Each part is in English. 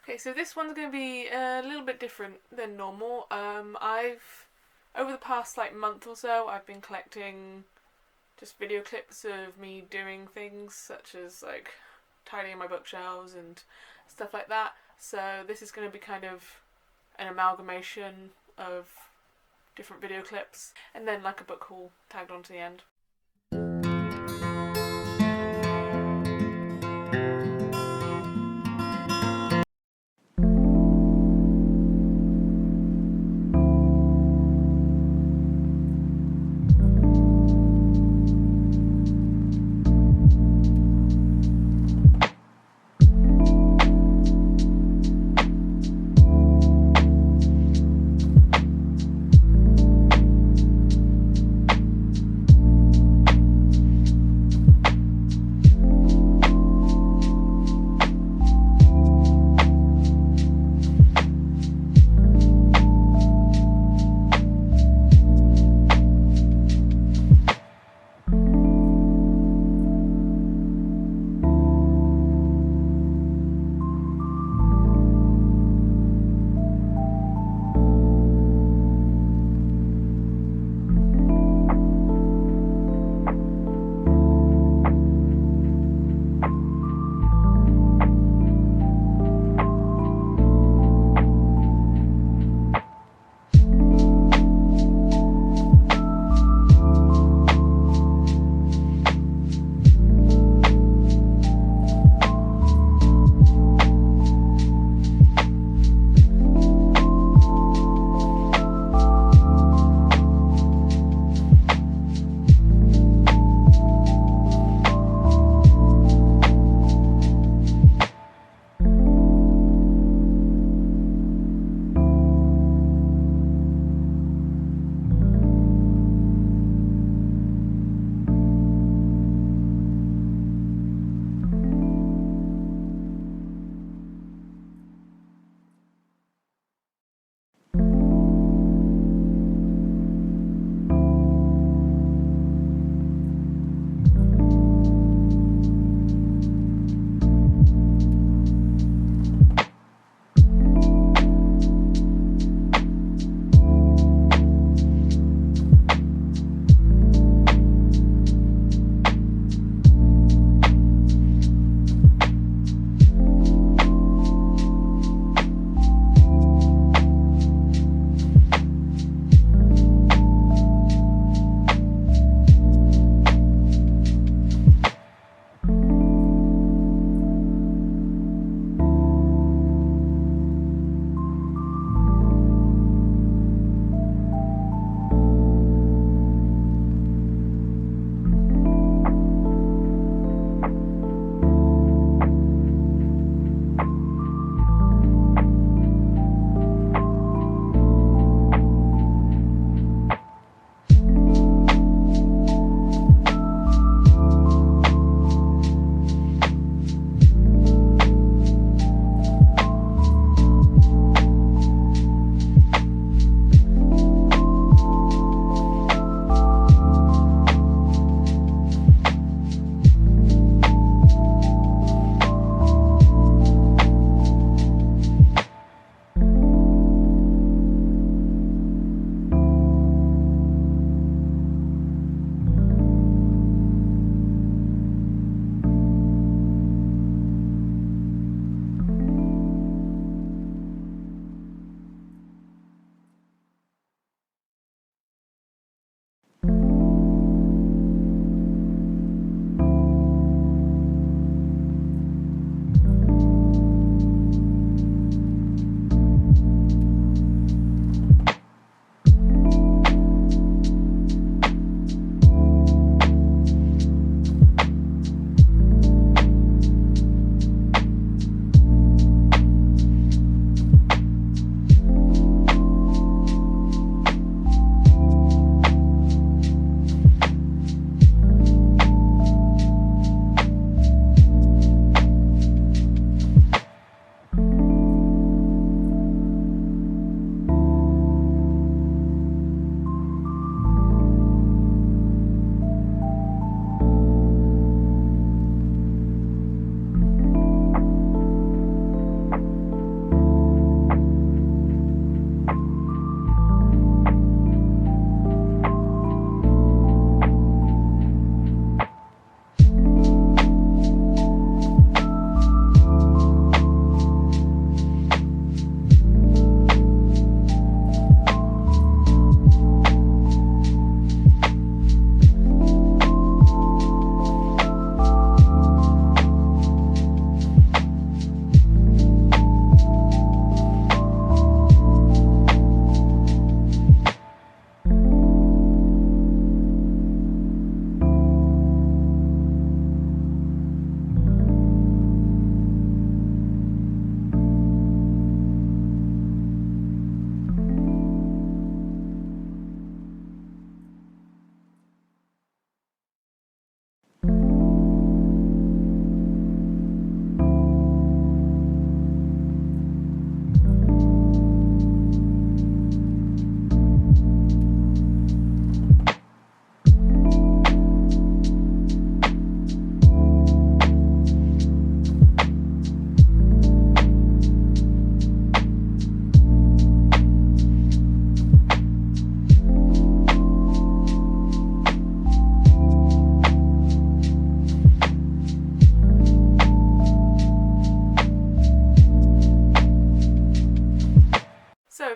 Okay, so this one's going to be a little bit different than normal. Over the past month or so, I've been collecting just video clips of me doing things such as tidying my bookshelves and stuff like that. So this is going to be kind of an amalgamation of different video clips and then a book haul tagged onto the end.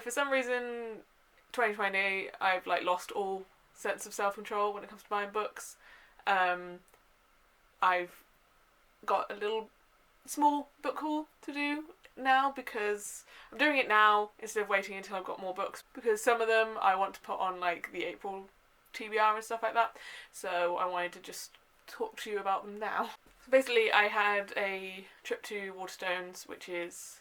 for some reason, 2020, I've like lost all sense of self-control when it comes to buying books. I've got a little small book haul to do now because I'm doing it now instead of waiting until I've got more books, because some of them I want to put on like the April TBR and stuff like that, so I wanted to just talk to you about them now. So basically I had a trip to Waterstones, which is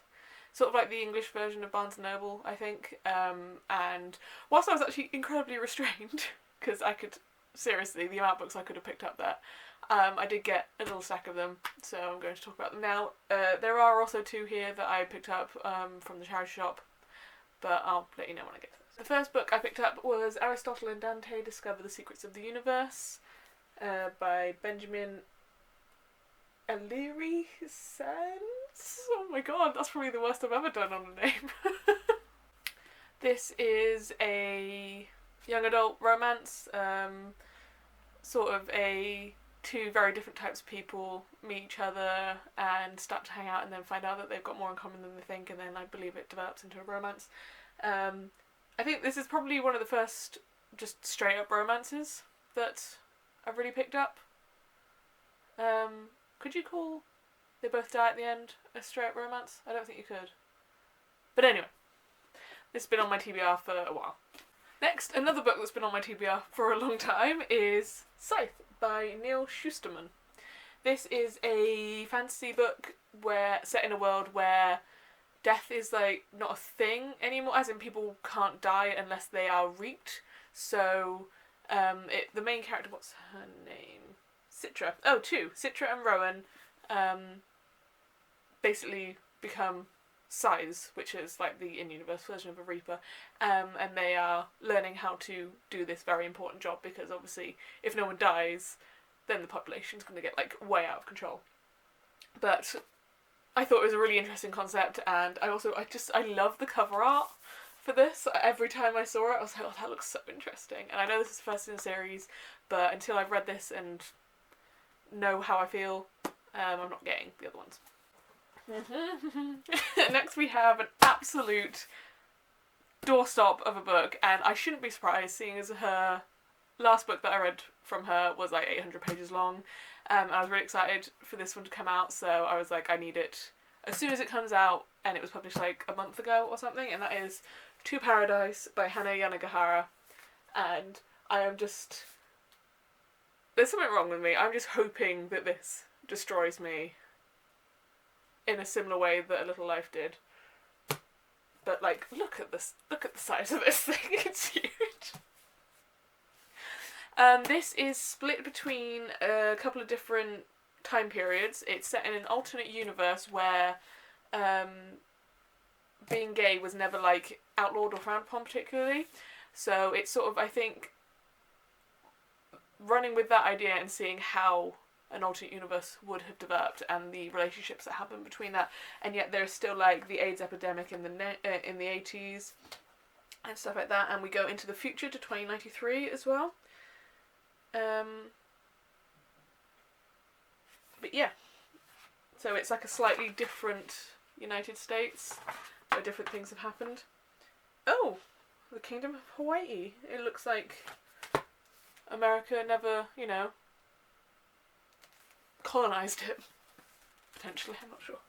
sort of like the English version of Barnes & Noble, I think, and whilst I was actually incredibly restrained, because I could, seriously, the amount of books I could have picked up there, I did get a little stack of them, so I'm going to talk about them now. There are also 2 here that I picked up from the charity shop, but I'll let you know when I get to this. The first book I picked up was Aristotle and Dante Discover the Secrets of the Universe by Benjamin O'Leary Sands. Oh my god, that's probably the worst I've ever done on a name. This is a young adult romance, sort of a 2 very different types of people meet each other and start to hang out and then find out that they've got more in common than they think, and then I believe it develops into a romance. I think this is probably one of the first just straight up romances that I've really picked up. Could you call They Both Die at the End a straight up romance? I don't think you could. But anyway, this has been on my TBR for a while. Next, another book that's been on my TBR for a long time is Scythe by Neil Shusterman. This is a fantasy book set in a world where death is like not a thing anymore, as in people can't die unless they are reaped. So the main character, what's her name? Citra. Oh, 2. Citra and Rowan basically become scythes, which is like the in-universe version of a reaper, and they are learning how to do this very important job, because obviously if no one dies then the population's going to get like way out of control. But I thought it was a really interesting concept, and I love the cover art for this. Every time I saw it I was like, oh, that looks so interesting. And I know this is first in the series, but until I've read this and know how I feel, I'm not getting the other ones. Next we have an absolute doorstop of a book, and I shouldn't be surprised seeing as her last book that I read from her was like 800 pages long. I was really excited for this one to come out, so I was like, I need it as soon as it comes out, and it was published like a month ago or something, and that is To Paradise by Hana Yanagihara. And I am just... there's something wrong with me. I'm just hoping that this destroys me in a similar way that A Little Life did. But like, look at the size of this thing, it's huge. This is split between a couple of different time periods. It's set in an alternate universe where being gay was never like outlawed or frowned upon particularly. So it's sort of, I think, running with that idea and seeing how an alternate universe would have developed and the relationships that happen between that, and yet there's still like the AIDS epidemic in the 80s and stuff like that, and we go into the future to 2093 as well. But yeah, so it's like a slightly different United States where different things have happened. Oh, the Kingdom of Hawaii. It looks like America never, colonised it. Potentially, I'm not sure.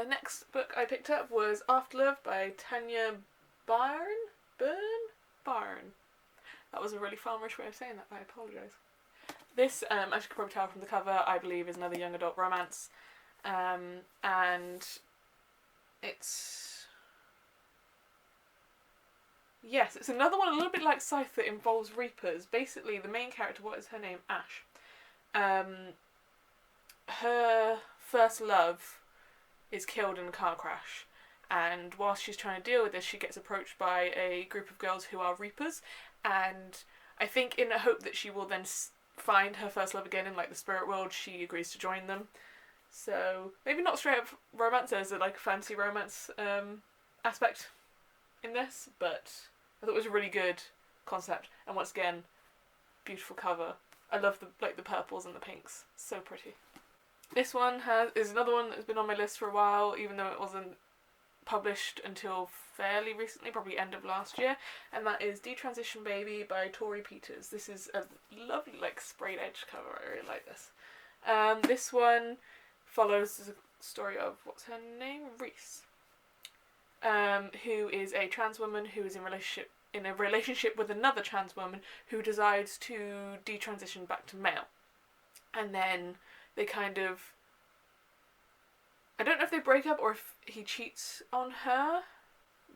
Next book I picked up was Afterlove by Tanya Byrne? That was a really farmerish way of saying that, but I apologise. This, as you can probably tell from the cover, I believe is another young adult romance. And it's... yes, it's another one a little bit like Scythe that involves reapers. Basically, the main character, what is her name? Ash. Her first love is killed in a car crash, and whilst she's trying to deal with this, she gets approached by a group of girls who are reapers, and I think in a hope that she will then find her first love again in like the spirit world, she agrees to join them. So maybe not straight up romance, there's like a fantasy romance aspect in this, but I thought it was a really good concept, and once again, beautiful cover. I love the purples and the pinks, so pretty. This one is another one that's been on my list for a while, even though it wasn't published until fairly recently, probably end of last year, and that is Detransition Baby by Tori Peters. This is a lovely, like, sprayed edge cover. I really like this. This one follows the story of, what's her name? Reese. Who is a trans woman who is in a relationship with another trans woman who decides to detransition back to male. And then they kind of, I don't know if they break up or if he cheats on her.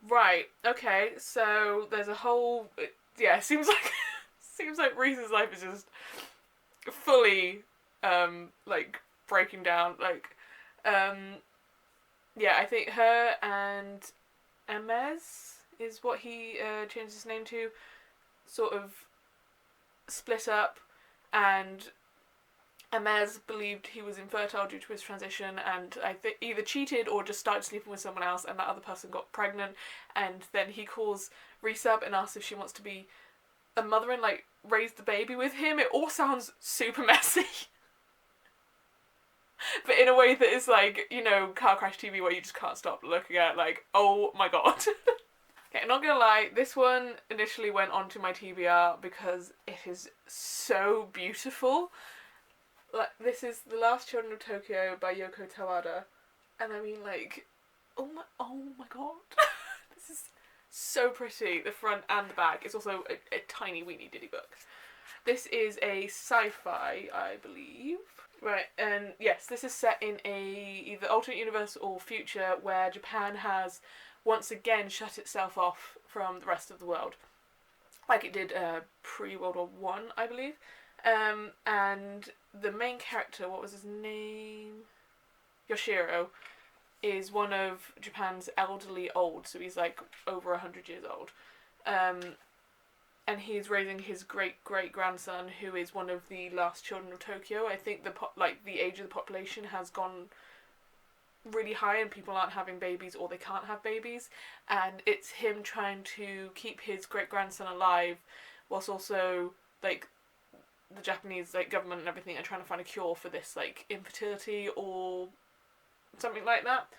Right, okay, so there's a whole, it seems like Reese's life is just fully, like, breaking down, like, I think her and Emez is what he changed his name to, sort of split up, and Emez believed he was infertile due to his transition, and I think either cheated or just started sleeping with someone else, and that other person got pregnant, and then he calls Reese up and asks if she wants to be a mother and, like, raise the baby with him. It all sounds super messy. But in a way that is, like, you know, car crash TV where you just can't stop looking at, like, oh my god. Okay, I'm not gonna lie, this one initially went onto my TBR because it is so beautiful. Like, this is The Last Children of Tokyo by Yoko Tawada. And I mean, like, oh my god. This is so pretty, the front and the back. It's also a tiny weeny ditty book. This is a sci-fi, I believe. Right, and yes, this is set in a either alternate universe or future where Japan has once again shut itself off from the rest of the world. Like it did pre-World War One, I believe. And the main character, what was his name? Yoshiro, is one of Japan's elderly old, so he's like over 100 years old. And he's raising his great-great-grandson, who is one of the last children of Tokyo. I think the age of the population has gone really high and people aren't having babies or they can't have babies. And it's him trying to keep his great-grandson alive whilst also, like, the Japanese, like, government and everything are trying to find a cure for this, like, infertility or something like that.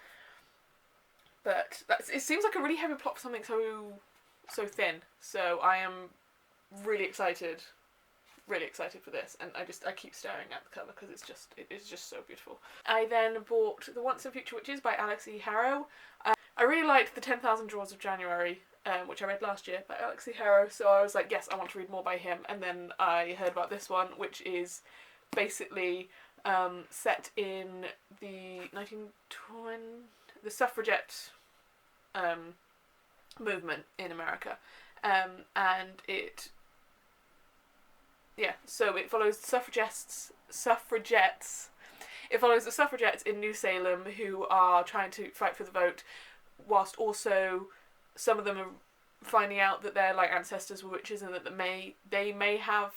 But it seems like a really heavy plot for something so thin, so I am really excited for this, and I keep staring at the cover because it is just so beautiful. I then bought The Once and Future Witches by Alex E. Harrow. I really liked The 10,000 Draws of January, which I read last year by Alex E. Harrow, so I was like, yes, I want to read more by him, and then I heard about this one, which is basically set in the the suffragette movement in America, and so it follows suffragettes. It follows the suffragettes in New Salem who are trying to fight for the vote, whilst also some of them are finding out that their, like, ancestors were witches and that they may have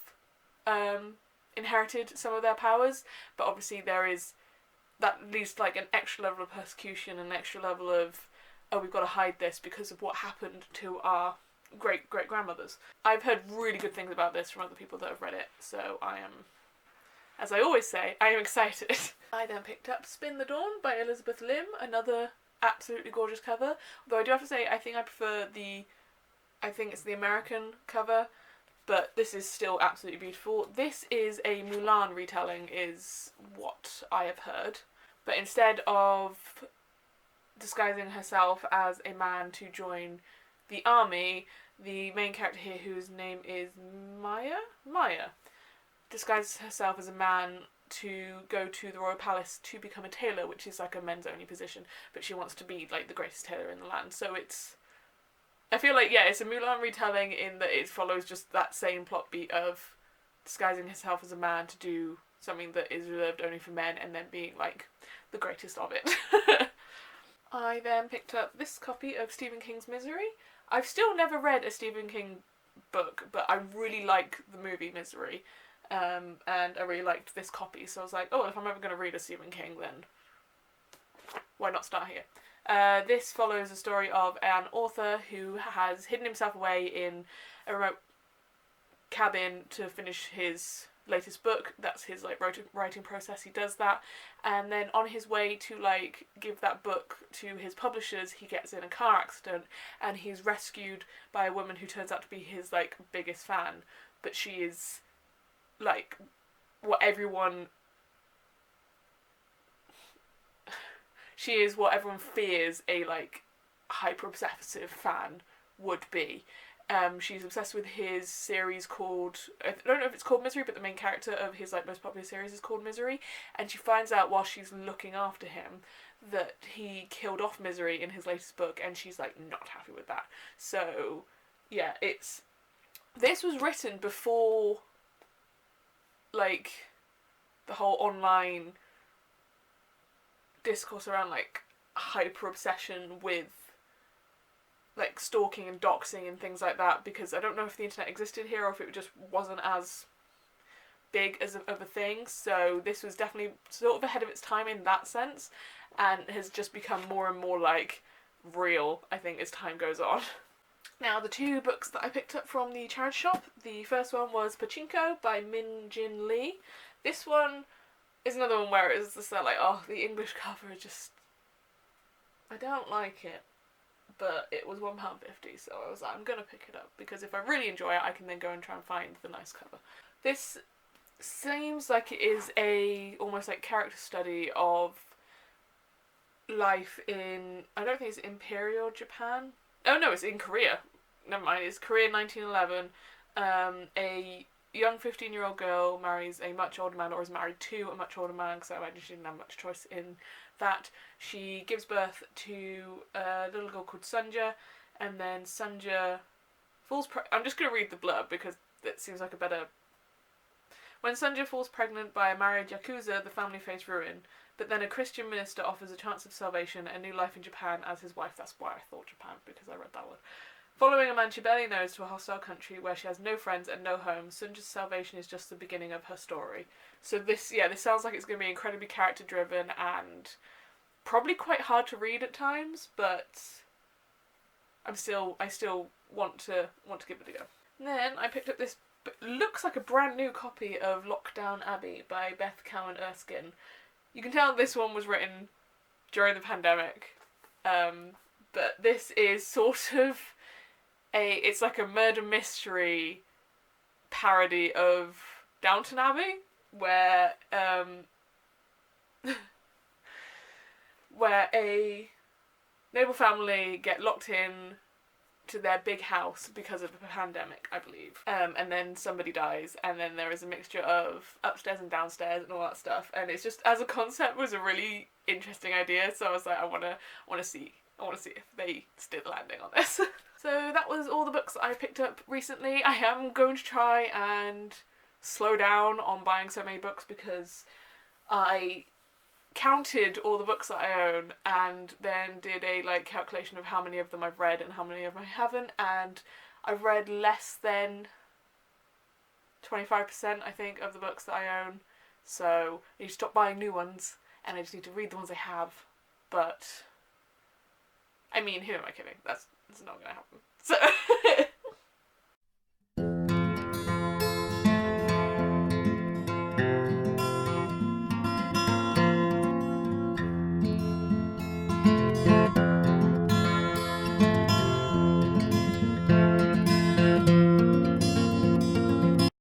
inherited some of their powers, but obviously that leads to, like, an extra level of persecution, an extra level of, oh, we've got to hide this because of what happened to our great-great-grandmothers. I've heard really good things about this from other people that have read it, so I am, as I always say, I am excited. I then picked up Spin the Dawn by Elizabeth Lim, another absolutely gorgeous cover, although I do have to say I think it's the American cover, but this is still absolutely beautiful. This is a Mulan retelling, is what I have heard, but instead of disguising herself as a man to join the army, the main character here, whose name is Maya, disguises herself as a man to go to the royal palace to become a tailor, which is like a men's only position, but she wants to be, like, the greatest tailor in the land. So I feel like, it's a Mulan retelling in that it follows just that same plot beat of disguising herself as a man to do something that is reserved only for men and then being, like, the greatest of it. I then picked up this copy of Stephen King's Misery. I've still never read a Stephen King book, but I really like the movie Misery, and I really liked this copy, so I was like, oh, if I'm ever going to read a Stephen King, then why not start here? This follows the story of an author who has hidden himself away in a remote cabin to finish his latest book. That's his like writing process. He does that, and then on his way to like give that book to his publishers, he gets in a car accident, and he's rescued by a woman who turns out to be his like biggest fan, but she is like what everyone she is what everyone fears a like hyper obsessive fan would be. She's obsessed with his series called, I don't know if it's called Misery, but the main character of his like most popular series is called Misery, and she finds out while she's looking after him that he killed off Misery in his latest book, and she's like not happy with that. So yeah, this was written before like the whole online discourse around like hyper obsession with like stalking and doxing and things like that, because I don't know if the internet existed here or if it just wasn't as big as of a thing. So this was definitely sort of ahead of its time in that sense, and has just become more and more like real, I think, as time goes on. Now, the two books that I picked up from the charity shop, the first one was Pachinko by Min Jin Lee. This one is another one where it's just like, oh, the English cover is just, I don't like it. But it was £1.50, so I was like, I'm going to pick it up, because if I really enjoy it, I can then go and try and find the nice cover. This seems like it is a almost like character study of life in, I don't think it's Imperial Japan. Oh no, it's in Korea. Never mind, it's Korea 1911. A young 15-year-old girl marries a much older man, or is married to a much older man, because I imagine she didn't have much choice in that. She gives birth to a little girl called Sunja, and then Sunja falls I'm just going to read the blurb because it seems like a better... When Sunja falls pregnant by a married Yakuza, the family face ruin, but then a Christian minister offers a chance of salvation, a new life in Japan as his wife. That's why I thought Japan, because I read that one. Following a man she barely knows to a hostile country where she has no friends and no home, Sunja's salvation is just the beginning of her story. So this sounds like it's going to be incredibly character driven and probably quite hard to read at times, but I still want to give it a go. And then I picked up this looks like a brand new copy of Lockdown Abbey by Beth Cowan Erskine. You can tell this one was written during the pandemic, but this is sort of it's like a murder mystery parody of Downton Abbey, where where a noble family get locked in to their big house because of the pandemic, I believe. And then somebody dies, and then there is a mixture of upstairs and downstairs and all that stuff. And it's just, as a concept, was a really interesting idea. So I was like, I want to see if they stick the landing on this. So that was all the books that I picked up recently. I am going to try and slow down on buying so many books, because I counted all the books that I own and then did a calculation of how many of them I've read and how many of them I haven't, and I've read less than 25%, I think, of the books that I own. So I need to stop buying new ones, and I just need to read the ones I have. But I mean, who am I kidding? That's not gonna happen. So